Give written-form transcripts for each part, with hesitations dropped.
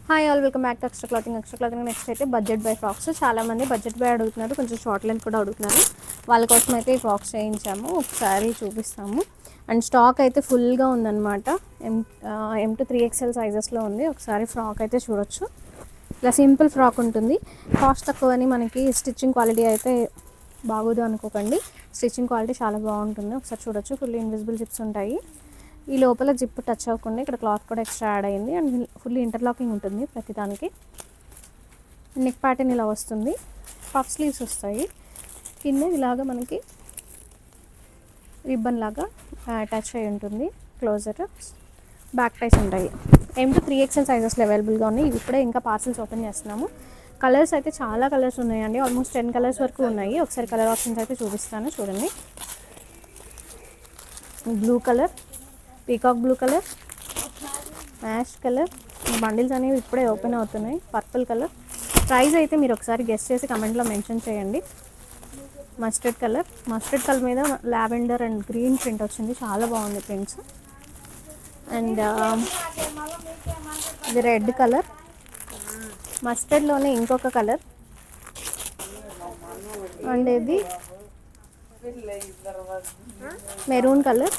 Hi all, welcome back to extra clothing. Next అయితే budget by frocks. చాలామంది budget by అడుగుతున్నారు, కొంచెం short length కూడా అడుగుతున్నారు. వాళ్ళ కోసం అయితే ఈ ఫ్రాక్స్ చేయించాము, ఒకసారి చూపిస్తాము. అండ్ స్టాక్ అయితే ఫుల్గా ఉందన్నమాట. M to 3XL సైజెస్లో ఉంది. ఒకసారి ఫ్రాక్ అయితే చూడొచ్చు. ఇలా సింపుల్ ఫ్రాక్ ఉంటుంది. కాస్ట్ తక్కువని మనకి స్టిచ్చింగ్ క్వాలిటీ అయితే బాగోదు అనుకోకండి. స్టిచ్చింగ్ క్వాలిటీ చాలా బాగుంటుంది. ఒకసారి చూడొచ్చు. ఫుల్ ఇన్విజిబుల్ జిప్స్ ఉంటాయి. ఈ లోపల జిప్ టచ్ అవ్వకుండా ఇక్కడ క్లాత్ కూడా ఎక్స్ట్రా యాడ్ అయింది. అండ్ ఫుల్లీ ఇంటర్లాకింగ్ ఉంటుంది ప్రతిదానికి. నెక్ ప్యాటర్న్ ఇలా వస్తుంది. పఫ్ స్లీవ్స్ వస్తాయి. కింద ఇలాగా మనకి రిబ్బన్ లాగా అటాచ్ అయి ఉంటుంది. క్లోజర్ బ్యాక్ టైస్ ఉంటాయి. M to 3XL సైజెస్లో అవైలబుల్గా ఉన్నాయి. ఇప్పుడే ఇంకా పార్సల్స్ ఓపెన్ చేస్తున్నాము. కలర్స్ అయితే చాలా కలర్స్ ఉన్నాయండి. ఆల్మోస్ట్ 10 కలర్స్ వరకు ఉన్నాయి. ఒకసారి కలర్ ఆప్షన్స్ అయితే చూపిస్తాను, చూడండి. Blue colour, peacock blue colour, ash colour. Bundles అనేవి ఇప్పుడే ఓపెన్ అవుతున్నాయి. Purple colour. ప్రైస్ అయితే మీరు ఒకసారి గెస్ట్ చేసి కమెంట్లో మెన్షన్ చేయండి. మస్టర్డ్ కలర్ మీద లావెండర్ అండ్ గ్రీన్ ప్రింట్ వచ్చింది. చాలా బాగుంది ప్రింట్స్. అండ్ ఇది రెడ్ కలర్. మస్టర్డ్లోనే ఇంకొక కలర్. అండ్ ఇది మెరూన్ కలర్.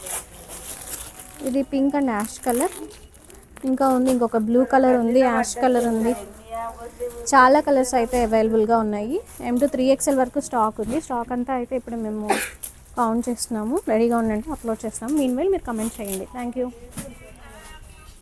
ఇది పింక్ అండ్ యాష్ కలర్. ఇంకా ఉంది, ఇంకొక బ్లూ కలర్ ఉంది, యాష్ కలర్ ఉంది. చాలా కలర్స్ అయితే అవైలబుల్గా ఉన్నాయి. M to 3XL వరకు స్టాక్ ఉంది. స్టాక్ అంతా అయితే ఇప్పుడు మేము కౌంట్ చేస్తున్నాము. రెడీగా ఉండంటే అప్లోడ్ చేస్తాము. మీన్వైల్ మీరు కమెంట్ చేయండి. Thank you.